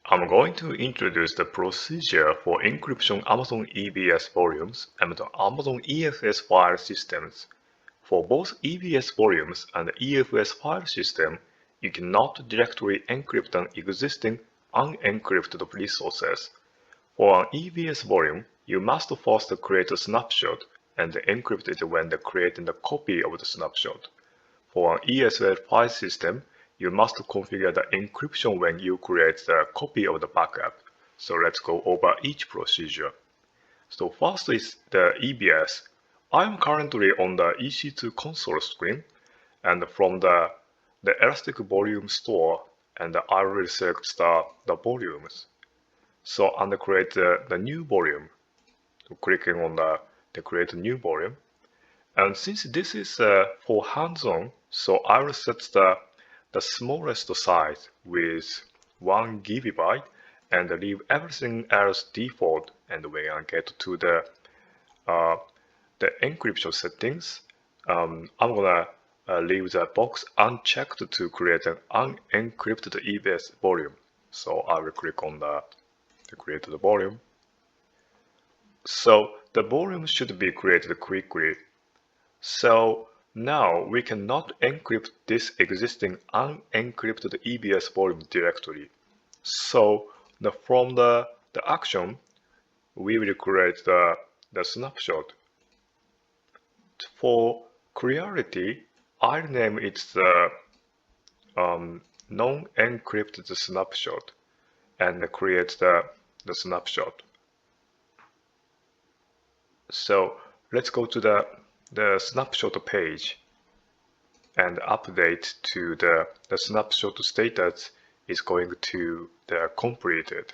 I'm going to introduce the procedure for encryption Amazon EBS volumes and the Amazon EFS file systems. For both EBS volumes and EFS file system, you cannot directly encrypt an existing unencrypted resources. For an EBS volume, you must first create a snapshot and encrypt it when creating a copy of the snapshot. For an ESL file system, you must configure the encryption when you create the copy of the backup. So let's go over each procedure. So first is the EBS. I'm currently on the EC2 console screen, and from the Elastic Volume Store, and I will select the volumes. So and create the new volume. So clicking on the create a new volume. And since this is for hands-on, so I will set the smallest size with 1 GB and leave everything else default. And when I get to the encryption settings, I'm gonna leave the box unchecked to create an unencrypted EBS volume. So I will click on the create the volume. So the volume should be created quickly. So now we cannot encrypt this existing unencrypted EBS volume directly. So from the action, we will create the snapshot. For clarity, I'll name it the non-encrypted snapshot and create the snapshot. So let's go to the snapshot page and update to the snapshot status is going to the completed.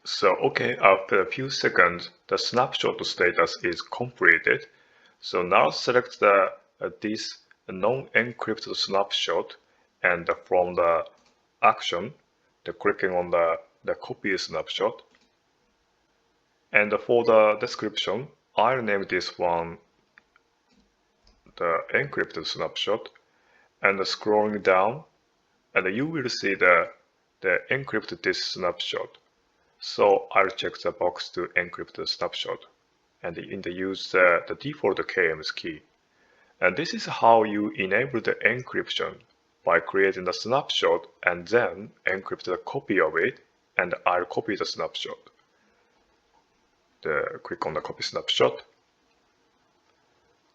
So okay, after a few seconds, the snapshot status is completed. So now select this non-encrypted snapshot, and from the action, clicking on the copy snapshot. And for the description, I'll name this one the encrypted snapshot, and scrolling down, and you will see the encrypted this snapshot. So I'll check the box to encrypt the snapshot, and use the default KMS key. And this is how you enable the encryption by creating the snapshot and then encrypt the copy of it, and I'll copy the snapshot. Click on the copy snapshot.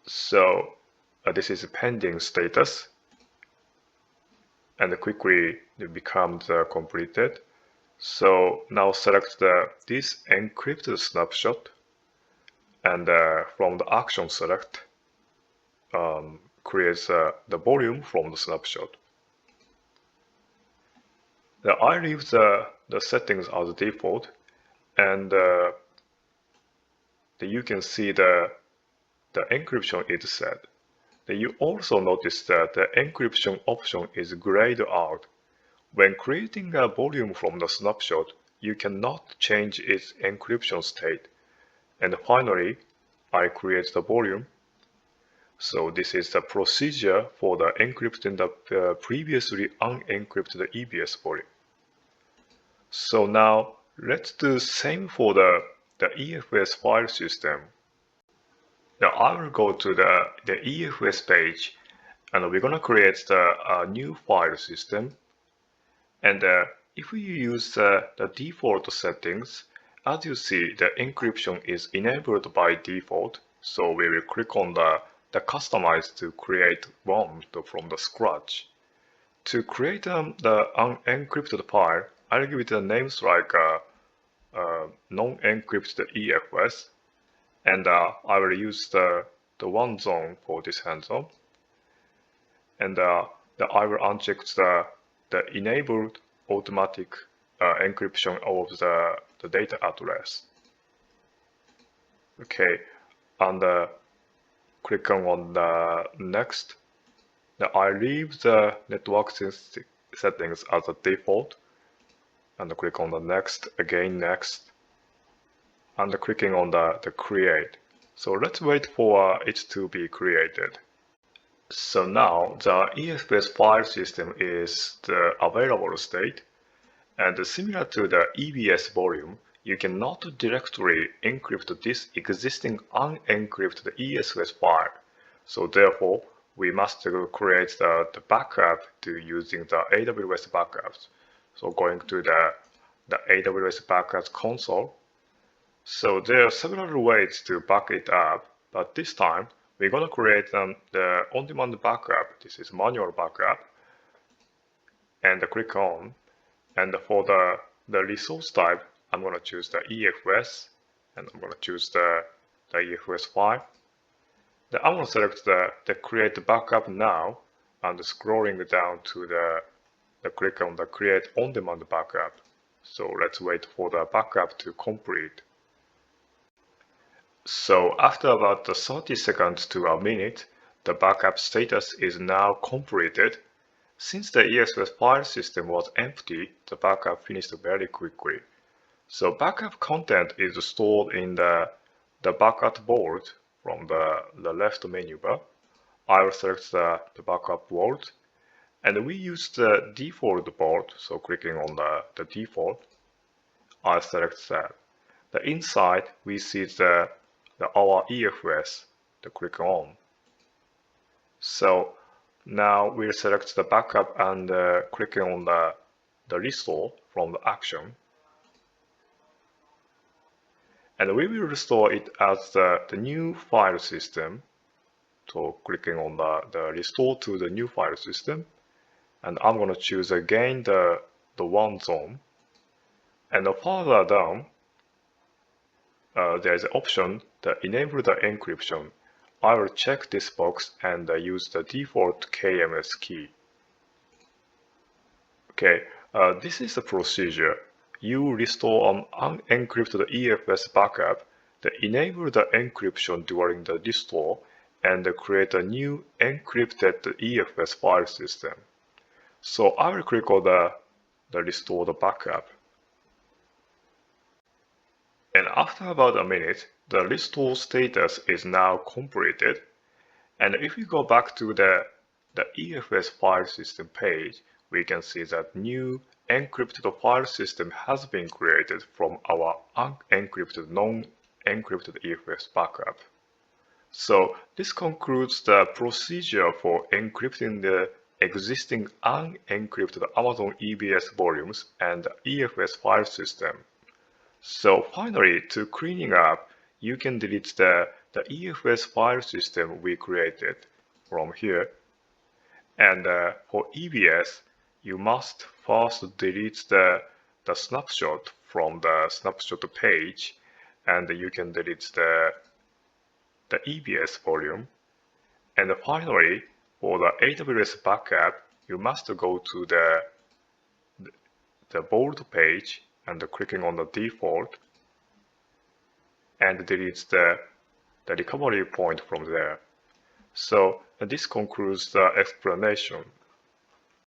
So this is pending status, and quickly it becomes completed. So now select this encrypted snapshot, and from the action select, creates the volume from the snapshot. Now I leave the settings as default, and you can see the encryption is set. Then you also notice that the encryption option is grayed out. When creating a volume from the snapshot, you cannot change its encryption state. And finally, I create the volume. So this is the procedure for the encrypting the previously unencrypted EBS volume. So now let's do the same for the EFS file system. Now I will go to the EFS page, and we're gonna create the new file system. And if we use the default settings, as you see, the encryption is enabled by default. So we will click on the customize to create one from the scratch. To create the unencrypted file, I'll give it the names like non-encrypted EFS, and I will use the one zone for this hands-on, and I will uncheck the enabled automatic encryption of the data address. Okay, and click on the next. Now I leave the network settings as a default, and click on the next, again next, and clicking on the create. So let's wait for it to be created. So now the EFS file system is the available state, And similar to the EBS volume, you cannot directly encrypt this existing unencrypted ESS file. So therefore, we must create the backup using the AWS backups. So going to the AWS backups console. So there are several ways to back it up, but this time we're going to create the on-demand backup. This is manual backup, and click on. And for the resource type, I'm going to choose the EFS, and I'm going to choose the EFS file. Then I'm going to select the create backup now, and scrolling down to the click on the create on-demand backup. So let's wait for the backup to complete. So after about 30 seconds to a minute, the backup status is now completed. Since the EFS file system was empty, the backup finished very quickly. So backup content is stored in the backup vault from the left menu bar. I will select the backup vault, and we use the default vault, so clicking on the default, I select that. The inside, we see our EFS, click on. So now we'll select the backup and clicking on the restore from the action. And we will restore it as the new file system. So clicking on the restore to the new file system. And I'm going to choose again the one zone. And further down, there's an option to enable the encryption. I will check this box and use the default KMS key. Okay, this is the procedure. You restore an unencrypted EFS backup to enable the encryption during the restore and create a new encrypted EFS file system. So I will click on the restore the backup. And after about a minute, the restore status is now completed. And if we go back to the EFS file system page, we can see that new encrypted file system has been created from our unencrypted, non-encrypted EFS backup. So this concludes the procedure for encrypting the existing unencrypted Amazon EBS volumes and EFS file system. So finally, to cleaning up, you can delete the EFS file system we created from here. And for EBS, you must first delete the snapshot from the snapshot page, and you can delete the EBS volume. And finally, for the AWS backup, you must go to the vault page and clicking on the default and delete the recovery point from there. So this concludes the explanation.